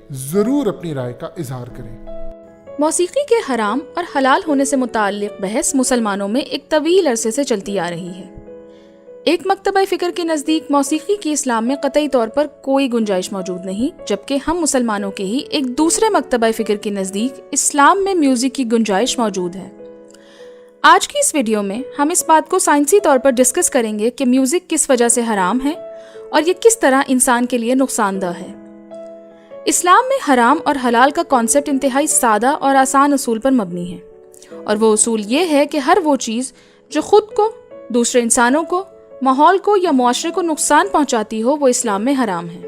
ضرور اپنی رائے کا اظہار کریں۔ موسیقی کے حرام اور حلال ہونے سے متعلق بحث مسلمانوں میں ایک طویل عرصے سے چلتی آ رہی ہے۔ ایک مکتبہ فکر کے نزدیک موسیقی کی اسلام میں قطعی طور پر کوئی گنجائش موجود نہیں، جبکہ ہم مسلمانوں کے ہی ایک دوسرے مکتبہ فکر کے نزدیک اسلام میں میوزک کی گنجائش موجود ہے۔ آج کی اس ویڈیو میں ہم اس بات کو سائنسی طور پر ڈسکس کریں گے کہ میوزک کس وجہ سے حرام ہے اور یہ کس طرح انسان کے لیے نقصان دہ ہے۔ اسلام میں حرام اور حلال کا کانسیپٹ انتہائی سادہ اور آسان اصول پر مبنی ہے، اور وہ اصول یہ ہے کہ ہر وہ چیز جو خود کو، دوسرے انسانوں کو، ماحول کو یا معاشرے کو نقصان پہنچاتی ہو وہ اسلام میں حرام ہے،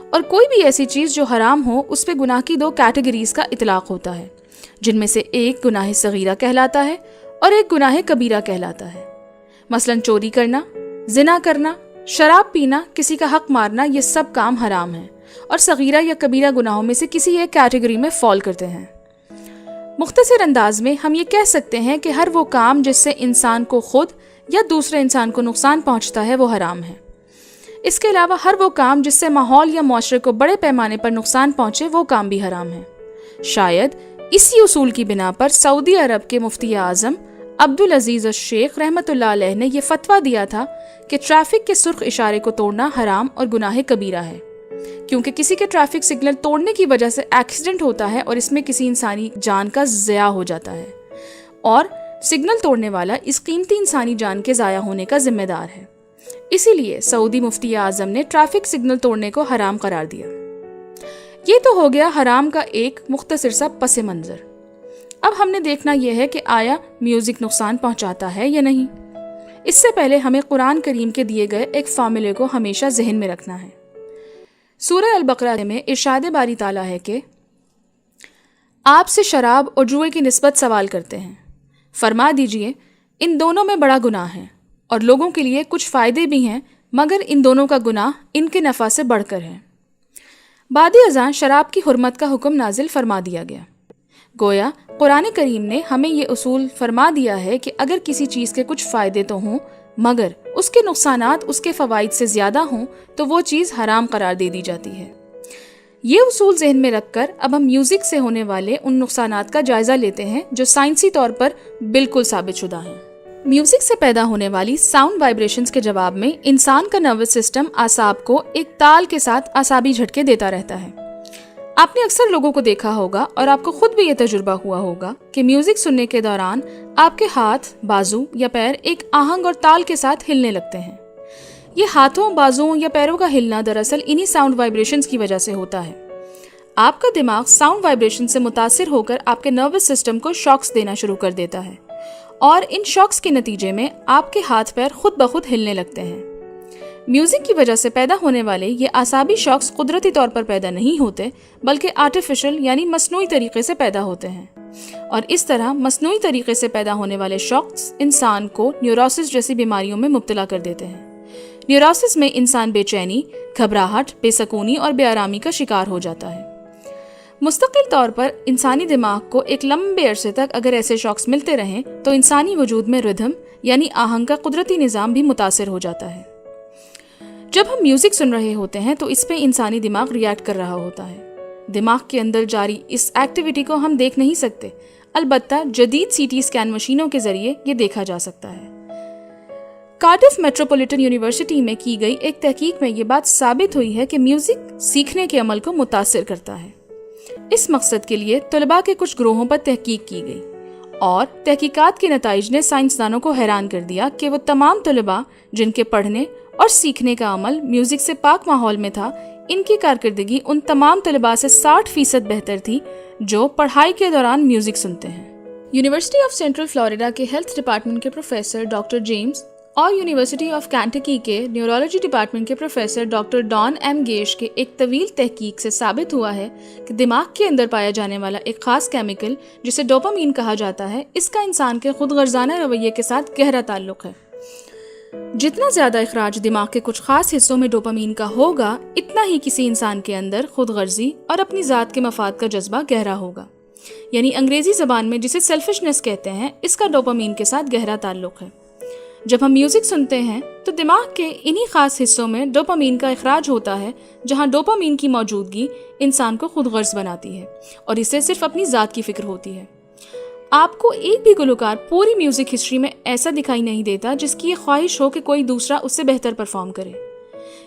اور کوئی بھی ایسی چیز جو حرام ہو اس پہ گناہ کی دو کیٹیگریز کا اطلاق ہوتا ہے، جن میں سے ایک گناہ صغیرہ کہلاتا ہے اور ایک گناہ کبیرہ کہلاتا ہے۔ مثلاً چوری کرنا، زنا کرنا، شراب پینا، کسی کا حق مارنا، یہ سب کام حرام ہیں اور صغیرہ یا کبیرہ گناہوں میں سے کسی ایک کیٹیگری میں فال کرتے ہیں۔ مختصر انداز میں ہم یہ کہہ سکتے ہیں کہ ہر وہ کام جس سے انسان کو خود یا دوسرے انسان کو نقصان پہنچتا ہے وہ حرام ہے۔ اس کے علاوہ ہر وہ کام جس سے ماحول یا معاشرے کو بڑے پیمانے پر نقصان پہنچے وہ کام بھی حرام ہے۔ شاید اسی اصول کی بنا پر سعودی عرب کے مفتی اعظم عبدالعزیز الشیخ رحمۃ اللہ علیہ نے یہ فتویٰ دیا تھا کہ ٹریفک کے سرخ اشارے کو توڑنا حرام اور گناہ کبیرہ ہے، کیونکہ کسی کے ٹریفک سگنل توڑنے کی وجہ سے ایکسیڈنٹ ہوتا ہے اور اس میں کسی انسانی جان کا ضیاع ہو جاتا ہے، اور سگنل توڑنے والا اس قیمتی انسانی جان کے ضائع ہونے کا ذمہ دار ہے۔ اسی لیے سعودی مفتی اعظم نے ٹریفک سگنل توڑنے کو حرام قرار دیا۔ یہ تو ہو گیا حرام کا ایک مختصر سا پس منظر۔ اب ہم نے دیکھنا یہ ہے کہ آیا میوزک نقصان پہنچاتا ہے یا نہیں۔ اس سے پہلے ہمیں قرآن کریم کے دیے گئے ایک فارمولے کو ہمیشہ ذہن میں رکھنا ہے۔ سورہ البقرہ میں ارشاد باری تعالیٰ ہے کہ آپ سے شراب اور جوئے کی نسبت سوال کرتے ہیں، فرما دیجئے ان دونوں میں بڑا گناہ ہے اور لوگوں کے لیے کچھ فائدے بھی ہیں، مگر ان دونوں کا گناہ ان کے نفع سے بڑھ کر ہے۔ بعد ازاں شراب کی حرمت کا حکم نازل فرما دیا گیا۔ گویا قرآن کریم نے ہمیں یہ اصول فرما دیا ہے کہ اگر کسی چیز کے کچھ فائدے تو ہوں مگر اس کے نقصانات اس کے فوائد سے زیادہ ہوں تو وہ چیز حرام قرار دے دی جاتی ہے۔ یہ اصول ذہن میں رکھ کر اب ہم میوزک سے ہونے والے ان نقصانات کا جائزہ لیتے ہیں جو سائنسی طور پر بالکل ثابت شدہ ہیں۔ میوزک سے پیدا ہونے والی ساؤنڈ وائبریشنز کے جواب میں انسان کا نروس سسٹم اعصاب کو ایک تال کے ساتھ اعصابی جھٹکے دیتا رہتا ہے۔ آپ نے اکثر لوگوں کو دیکھا ہوگا اور آپ کو خود بھی یہ تجربہ ہوا ہوگا کہ میوزک سننے کے دوران آپ کے ہاتھ، بازو یا پیر ایک آہنگ اور تال کے ساتھ ہلنے لگتے ہیں۔ یہ ہاتھوں، بازوؤں یا پیروں کا ہلنا دراصل انہی ساؤنڈ وائبریشنز کی وجہ سے ہوتا ہے۔ آپ کا دماغ ساؤنڈ وائبریشن سے متاثر ہو کر آپ کے نروس سسٹم کو شاکس دینا شروع کر دیتا ہے، اور ان شاکس کے نتیجے میں آپ کے ہاتھ پیر خود بخود ہلنے لگتے ہیں۔ میوزک کی وجہ سے پیدا ہونے والے یہ اعصابی شاکس قدرتی طور پر پیدا نہیں ہوتے بلکہ آرٹیفیشل یعنی مصنوعی طریقے سے پیدا ہوتے ہیں، اور اس طرح مصنوعی طریقے سے پیدا ہونے والے شاکس انسان کو نیوروسس جیسی بیماریوں میں مبتلا کر دیتے ہیں۔ نیوروسس میں انسان بے چینی، گھبراہٹ، بے سکونی اور بے آرامی کا شکار ہو جاتا ہے۔ مستقل طور پر انسانی دماغ کو ایک لمبے عرصے تک اگر ایسے شاکس ملتے رہیں تو انسانی وجود میں ردھم یعنی آہنگ کا قدرتی نظام بھی متاثر ہو جاتا ہے۔ جب ہم میوزک سن رہے ہوتے ہیں تو اس پہ انسانی دماغ ریئیکٹ کر رہا ہوتا ہے۔ دماغ کے اندر جاری اس ایکٹیویٹی کو ہم دیکھ نہیں سکتے، البتہ جدید سی ٹی اسکین مشینوں کے ذریعے یہ دیکھا جا سکتا ہے۔ کارڈف میٹروپولیٹن یونیورسٹی میں کی گئی ایک تحقیق میں یہ بات ثابت ہوئی ہے کہ میوزک سیکھنے کے عمل کو متاثر کرتا ہے۔ اس مقصد کے لیے طلباء کے کچھ گروہوں پر تحقیق کی گئی، اور تحقیقات کے نتائج نے سائنسدانوں کو حیران کر دیا کہ وہ تمام طلباء جن کے پڑھنے اور سیکھنے کا عمل میوزک سے پاک ماحول میں تھا، ان کی کارکردگی ان تمام طلباء سے 60% بہتر تھی جو پڑھائی کے دوران میوزک سنتے ہیں۔ یونیورسٹی آف سینٹرل فلوریڈا کے ہیلتھ ڈپارٹمنٹ کے پروفیسر ڈاکٹر جیمز اور یونیورسٹی آف کینٹکی کے نیورولوجی ڈپارٹمنٹ کے professor doctor Don M Gash کے ایک طویل تحقیق سے ثابت ہوا ہے کہ دماغ کے اندر پایا جانے والا ایک خاص کیمیکل جسے ڈوپامین کہا جاتا ہے، اس کا انسان کے خود غرضانہ رویے کے ساتھ گہرا تعلق ہے۔ جتنا زیادہ اخراج دماغ کے کچھ خاص حصوں میں ڈوپامین کا ہوگا، اتنا ہی کسی انسان کے اندر خود غرضی اور اپنی ذات کے مفاد کا جذبہ گہرا ہوگا۔ یعنی انگریزی زبان میں جسے سیلفشنس کہتے ہیں، اس کا ڈوپامین کے ساتھ گہرا تعلق ہے۔ جب ہم میوزک سنتے ہیں تو دماغ کے انہی خاص حصوں میں ڈوپامین کا اخراج ہوتا ہے جہاں ڈوپامین کی موجودگی انسان کو خود غرض بناتی ہے اور اسے صرف اپنی ذات کی فکر ہوتی ہے۔ آپ کو ایک بھی گلوکار پوری میوزک ہسٹری میں ایسا دکھائی نہیں دیتا جس کی یہ خواہش ہو کہ کوئی دوسرا اس سے بہتر پرفارم کرے۔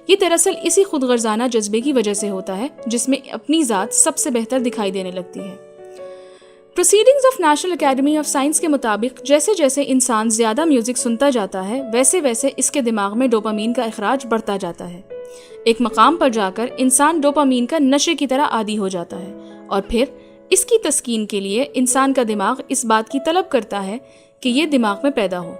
یہ دراصل اسی خود غرضانہ جذبے کی وجہ سے ہوتا ہے جس میں اپنی ذات سب سے بہتر دکھائی دینے لگتی ہے۔ Proceedings of national academy of science کے مطابق جیسے جیسے انسان زیادہ میوزک سنتا جاتا ہے ویسے ویسے اس کے دماغ میں ڈوپامین کا اخراج بڑھتا جاتا ہے۔ ایک مقام پر جا کر انسان ڈوپامین کا نشے کی طرح عادی ہو جاتا ہے اور پھر اس کی تسکین کے لیے انسان کا دماغ اس بات کی طلب کرتا ہے کہ یہ دماغ میں پیدا ہو۔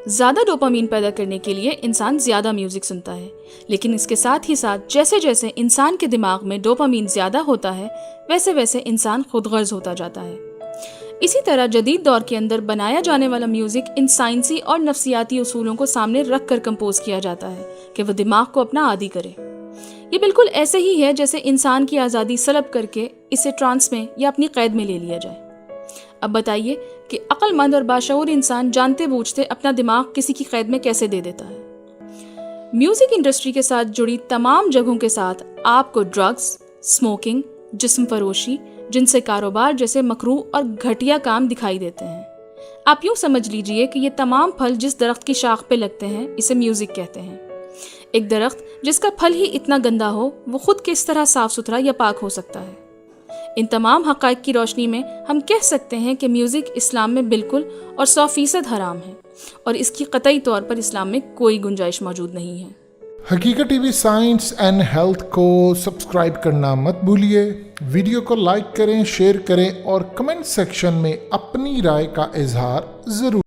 زیادہ ڈوپامین پیدا کرنے کے لیے انسان زیادہ میوزک سنتا ہے، لیکن اس کے ساتھ ہی ساتھ جیسے جیسے انسان کے دماغ میں ڈوپامین زیادہ ہوتا ہے ویسے ویسے انسان خود غرض ہوتا جاتا ہے۔ اسی طرح جدید دور کے اندر بنایا جانے والا میوزک ان سائنسی اور نفسیاتی اصولوں کو سامنے رکھ کر کمپوز کیا جاتا ہے کہ وہ دماغ کو اپنا عادی کرے۔ یہ بالکل ایسے ہی ہے جیسے انسان کی آزادی سلب کر کے اسے ٹرانس میں یا اپنی قید میں لے لیا جائے۔ اب بتائیے کہ عقل مند اور باشعور انسان جانتے بوجھتے اپنا دماغ کسی کی قید میں کیسے دے دیتا ہے؟ میوزک انڈسٹری کے ساتھ جڑی تمام جگہوں کے ساتھ آپ کو ڈرگز، اسموکنگ، جسم فروشی، جن سے کاروبار جیسے مکروہ اور گھٹیا کام دکھائی دیتے ہیں۔ آپ یوں سمجھ لیجئے کہ یہ تمام پھل جس درخت کی شاخ پہ لگتے ہیں اسے میوزک کہتے ہیں۔ ایک درخت جس کا پھل ہی اتنا گندا ہو وہ خود کس طرح صاف ستھرا یا پاک ہو سکتا ہے؟ ان تمام حقائق کی روشنی میں ہم کہہ سکتے ہیں کہ میوزک اسلام میں بالکل اور 100% حرام ہے اور اس کی قطعی طور پر اسلام میں کوئی گنجائش موجود نہیں ہے۔ حقیقت T V science and health کو سبسکرائب کرنا مت بھولیے، ویڈیو کو لائک کریں، شیئر کریں اور کمنٹ سیکشن میں اپنی رائے کا اظہار ضرور